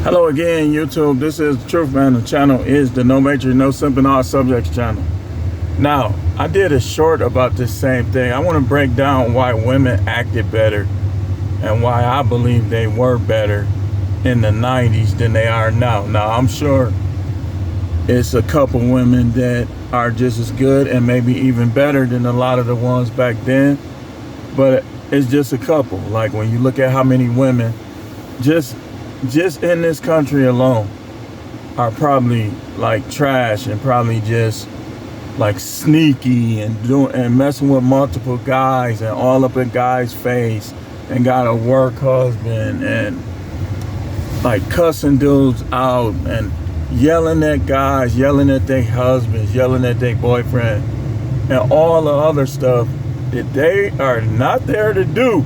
Hello again, YouTube. This is the Truth Man. The channel is the No Major, No Simping, All Subjects channel. Now, I did a short about this same thing. I want to break down why women acted better and why I believe they were better in the 90s than they are now. Now, I'm sure it's a couple women that are just as good and maybe even better than a lot of the ones back then, but it's just a couple. Like when you look at how many women just in this country alone are probably like trash and probably just like sneaky and messing with multiple guys and all up in guys' face and got a work husband and like cussing dudes out and yelling at guys, yelling at their husbands, yelling at their boyfriend, and all the other stuff that they are not there to do.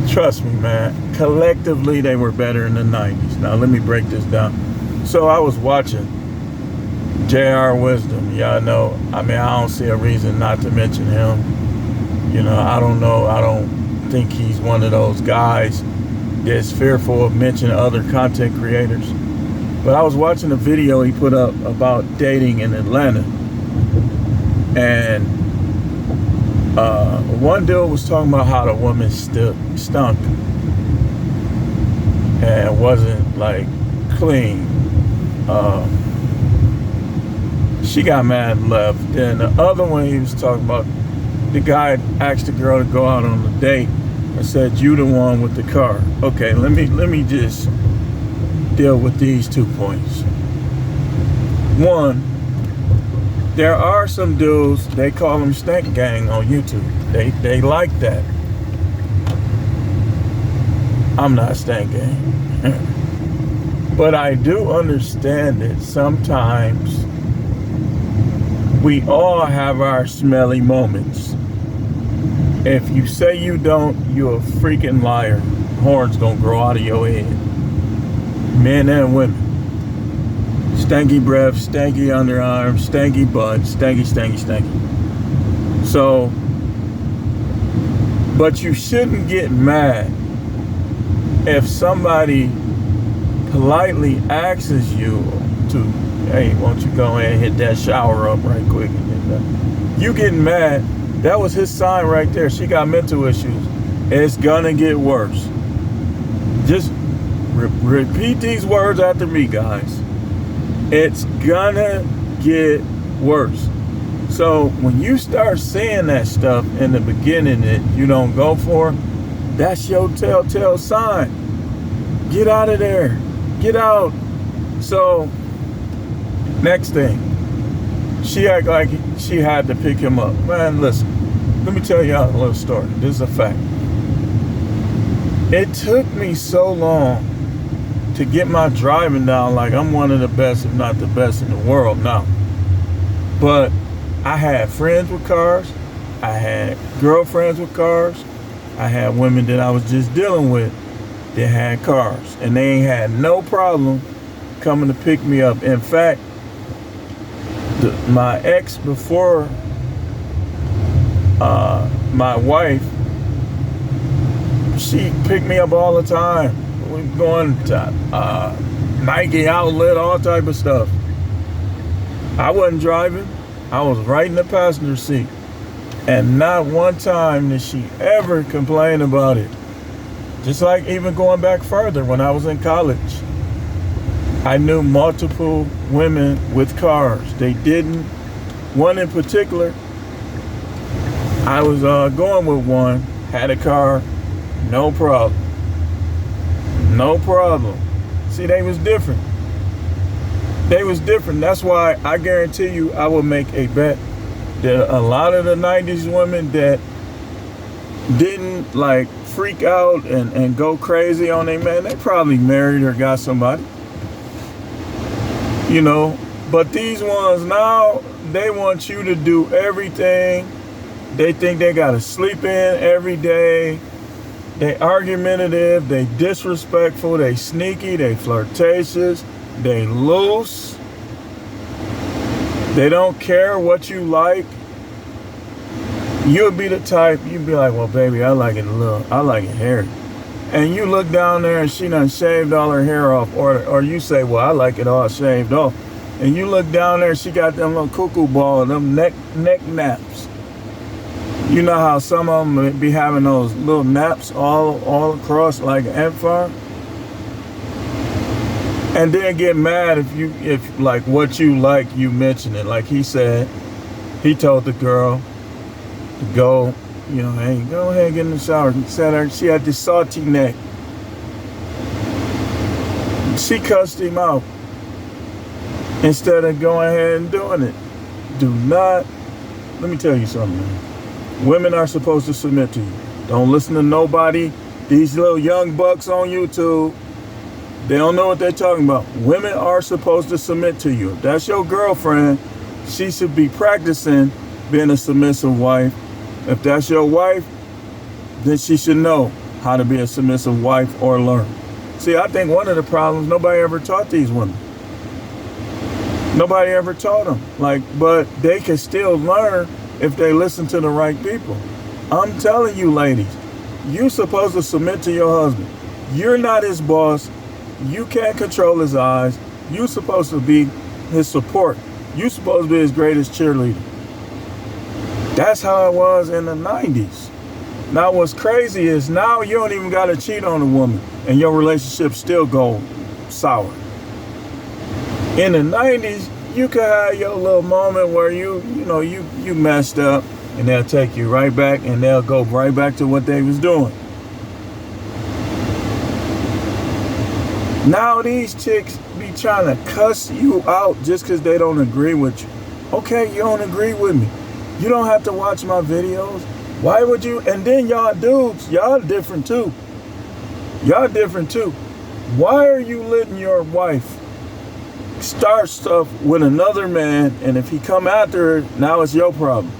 Trust me, man. Collectively, they were better in the 90s. Now, let me break this down. So I was watching J.R. Wisdom. Y'all know, I don't see a reason not to mention him. You know, I don't know. I don't think he's one of those guys that's fearful of mentioning other content creators. But I was watching a video he put up about dating in Atlanta. And one dude was talking about how the woman stunk and wasn't like clean. She got mad and left. Then the other one he was talking about, the guy asked the girl to go out on a date and said, "You the one with the car." Okay, let me just deal with these 2 points. One, there are some dudes, they call them stank gang on YouTube. They like that. I'm not stank gang. But I do understand that sometimes we all have our smelly moments. If you say you don't, you're a freaking liar. Horns gonna grow out of your head. Men and women. Stanky breath, stanky underarms, stanky butt, stanky. So, but you shouldn't get mad if somebody politely asks you to, "Hey, won't you go ahead and hit that shower up right quick?" You getting mad, that was his sign right there. She got mental issues. It's gonna get worse. Just repeat these words after me, guys. It's gonna get worse. So when you start saying that stuff in the beginning that you don't go for, that's your telltale sign. Get out of there. Get out. So, next thing, she act like she had to pick him up. Man, listen, let me tell y'all a little story. This is a fact. It took me so long to get my driving down like I'm one of the best, if not the best in the world now. But I had friends with cars. I had girlfriends with cars. I had women that I was just dealing with that had cars. And they ain't had no problem coming to pick me up. In fact, my ex before my wife, she picked me up all the time. We going to Nike outlet, all type of stuff. I wasn't driving. I was right in the passenger seat. And not one time did she ever complain about it. Just like even going back further, when I was in college, I knew multiple women with cars. They didn't. One in particular, I was going with one, had a car, no problem. No problem. See, they was different. They was different. That's why I guarantee you I will make a bet that a lot of the 90s women that didn't like freak out and go crazy on their man, they probably married or got somebody. You know, but these ones now, they want you to do everything. They think they gotta sleep in every day. They argumentative, they disrespectful, they sneaky, they flirtatious, they loose. They don't care what you like. You'll be the type, you'd be like, "Well, baby, I like it hairy." and you look down there and she done shaved all her hair off, or you say, well, I like it all shaved off, and you look down there and she got them little cuckoo ball, them neck naps. You know how some of them be having those little naps all across like an ant farm? And then get mad if like what you like, you mention it. Like he said, he told the girl to go, you know, hey, go ahead and get in the shower. He said her, she had this salty neck. She cussed him out instead of going ahead and doing it. Do not, let me tell you something, man. Women are supposed to submit to you. Don't listen to nobody. These little young bucks on YouTube, they don't know what they're talking about. Women are supposed to submit to you. If that's your girlfriend, she should be practicing being a submissive wife. If that's your wife, then she should know how to be a submissive wife or learn. See, I think one of the problems, nobody ever taught these women. Nobody ever taught them. But they can still learn if they listen to the right people. I'm telling you, ladies, you're supposed to submit to your husband. You're not his boss. You can't control his eyes. You're supposed to be his support. You're supposed to be his greatest cheerleader. That's how it was in the 90s. Now what's crazy is now you don't even got to cheat on a woman and your relationship still go sour. In the 90s, you could have your little moment where you messed up, and they'll take you right back and they'll go right back to what they was doing. Now these chicks be trying to cuss you out just because they don't agree with you. Okay, you don't agree with me. You don't have to watch my videos. Why would you? And then y'all dudes, y'all different too. Y'all different too. Why are you letting your wife start stuff with another man, and if he come after her, now it's your problem?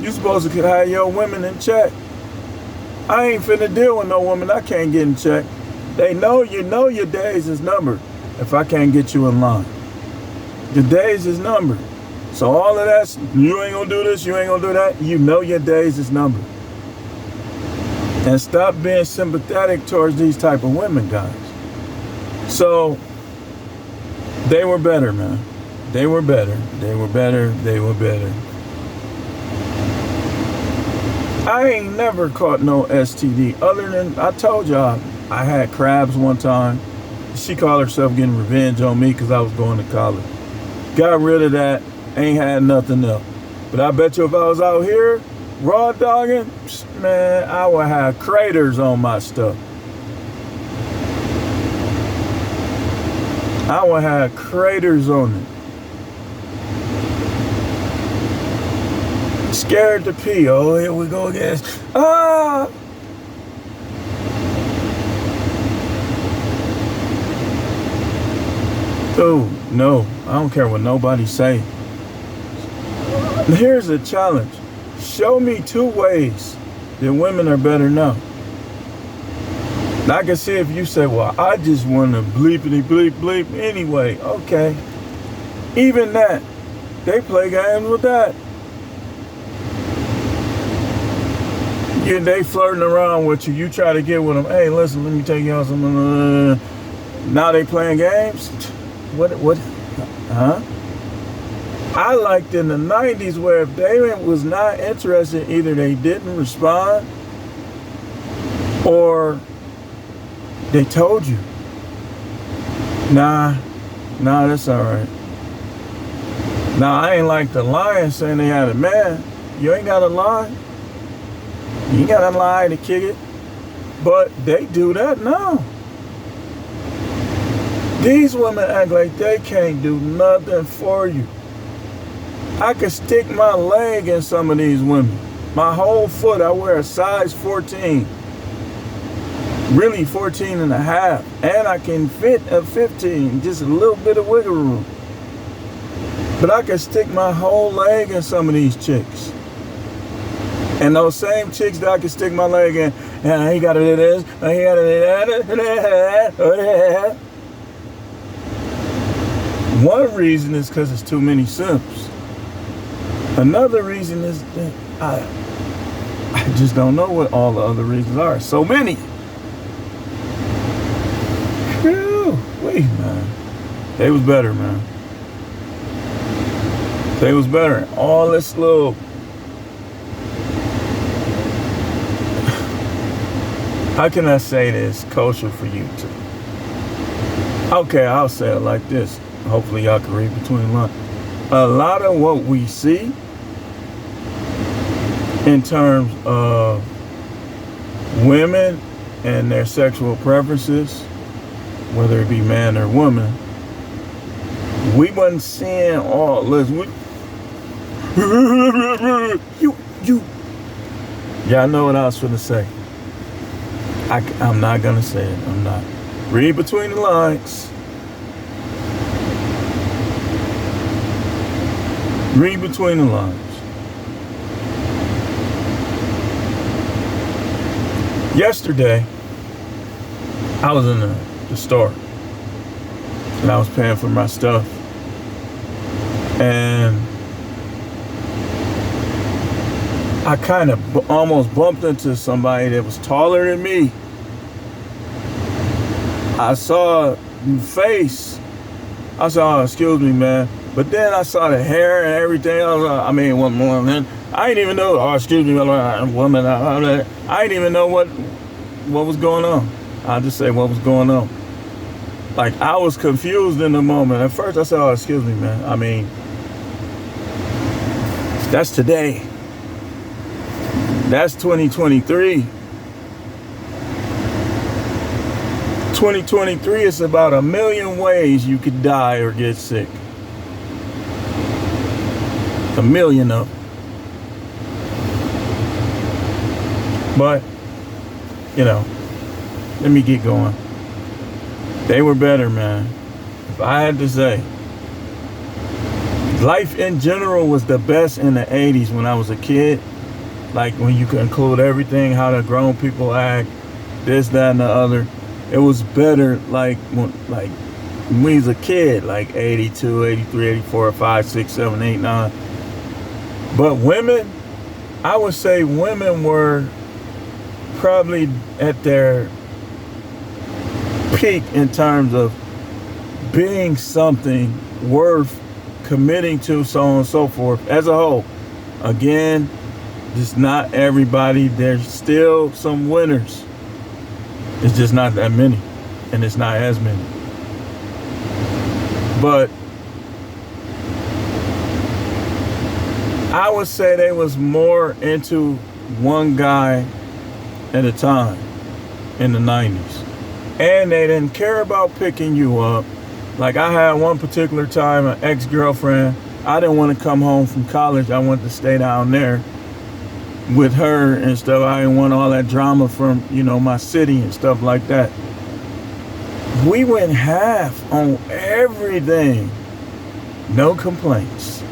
You supposed to have your women in check. I ain't finna deal with no woman I can't get in check. They know your days is numbered if I can't get you in line. Your days is numbered. So all of that, you ain't gonna do this, you ain't gonna do that, you know your days is numbered. And stop being sympathetic towards these type of women, guys. So they were better, man. They were better. They were better. They were better. I ain't never caught no STD other than, I told y'all, I had crabs one time. She called herself getting revenge on me because I was going to college. Got rid of that. Ain't had nothing else. But I bet you if I was out here raw dogging, man, I would have craters on my stuff. I would have craters on it. Scared to pee. Oh, here we go again. Ah! Oh, no. I don't care what nobody say. Here's a challenge. Show me 2 ways that women are better now. I can see if you say, well, I just want to bleepity bleep bleep anyway. Okay. Even that, they play games with that. They flirting around with you. You try to get with them. Hey, listen, let me take you out some. Now they playing games? What? Huh? I liked in the 90s where if they was not interested, either they didn't respond or they told you, nah, that's all right. Now, I ain't like the lying saying they had a man. You ain't got to lie. You ain't got to lie to kick it. But they do that now. These women act like they can't do nothing for you. I could stick my leg in some of these women. My whole foot, I wear a size 14. Really 14 and a half. And I can fit a 15, just a little bit of wiggle room. But I can stick my whole leg in some of these chicks. And those same chicks that I can stick my leg in, and he gotta do this, and he gotta do that. One reason is because it's too many simps. Another reason is that I just don't know what all the other reasons are. So many. Man. They was better, man. They was better. All this little... How can I say this kosher for you too? Okay, I'll say it like this. Hopefully y'all can read between the lines. A lot of what we see in terms of women and their sexual preferences, whether it be man or woman, we wasn't seeing all. Listen, y'all know what I was finna say. I'm not gonna say it. I'm not. Read between the lines. Read between the lines. Yesterday, I was in the store and I was paying for my stuff, and I kind of almost bumped into somebody that was taller than me. I saw the face. I saw, excuse me, man. But then I saw the hair and everything else. I mean, one more. I didn't even know. Oh, excuse me, woman. I didn't even know what was going on. I'll just say what was going on. Like, I was confused in the moment. At first, I said, oh, excuse me, man. I mean, that's today. That's 2023. 2023 is about 1 million ways you could die or get sick. 1 million of them. But, you know, let me get going. They were better, man. If I had to say, life in general was the best in the 80s when I was a kid. Like, when you could include everything, how the grown people act, this, that, and the other. It was better, like when we was a kid, like 82, 83, 84, 5, 6, 7, 8, 9. But women, I would say women were probably at their peak in terms of being something worth committing to, so on and so forth, as a whole. Again, just not everybody. There's still some winners. It's just not that many, and it's not as many. But I would say they was more into one guy at a time in the 90s. And they didn't care about picking you up. Like, I had one particular time, an ex-girlfriend, I didn't want to come home from college. I wanted to stay down there with her and stuff. I didn't want all that drama from, you know, my city and stuff like that. We went half on everything. No complaints.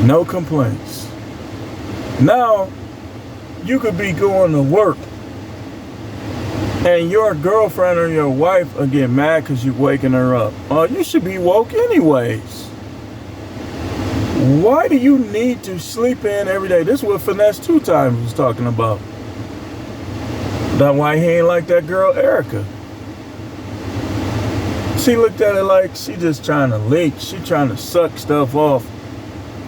No complaints. Now, you could be going to work and your girlfriend or your wife will get mad because you're waking her up. You should be woke anyways. Why do you need to sleep in every day? This is what Finesse 2 Times was talking about. That's why he ain't like that girl, Erica. She looked at it like she just trying to leak. She trying to suck stuff off.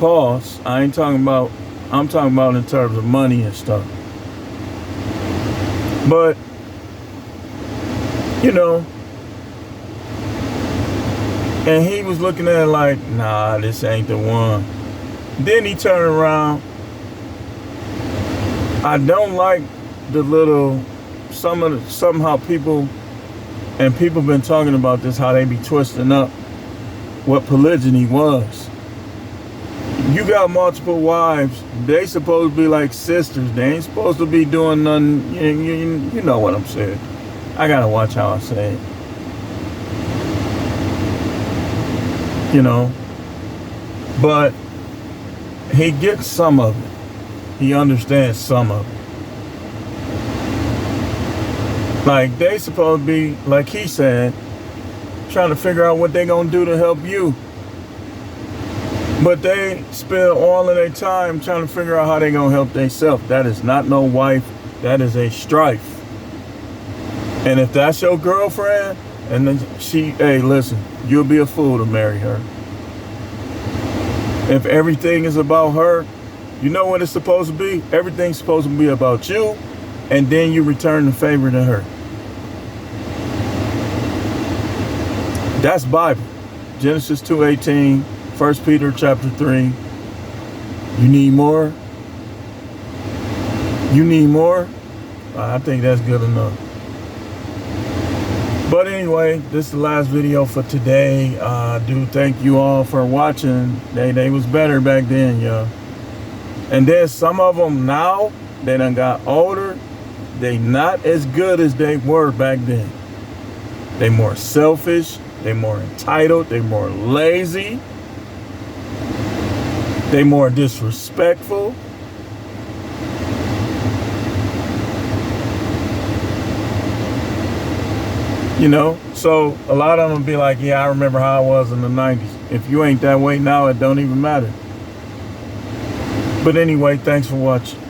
Pause. I'm talking about in terms of money and stuff. But, you know, and he was looking at it like, nah, this ain't the one. Then he turned around. I don't like the little, somehow people been talking about this, how they be twisting up what polygyny was. You got multiple wives. They supposed to be like sisters. They ain't supposed to be doing nothing. You know what I'm saying. I gotta watch how I say it. You know, but he gets some of it. He understands some of it. Like, they supposed to be, like he said, trying to figure out what they gonna do to help you. But they spend all of their time trying to figure out how they gonna help themselves. That is not no wife. That is a strife. And if that's your girlfriend, And then hey, listen, you'll be a fool to marry her. If everything is about her, you know what it's supposed to be? Everything's supposed to be about you, and then you return the favor to her. That's Bible. Genesis 2:18, 1 Peter chapter 3. You need more? You need more? I think that's good enough. But anyway, this is the last video for today. I do thank you all for watching. They was better back then, y'all. And there's some of them now, they done got older. They not as good as they were back then. They more selfish. They more entitled. They more lazy. They more disrespectful. You know, so a lot of them be like, yeah, I remember how I was in the 90s. If you ain't that way now, it don't even matter. But anyway, thanks for watching.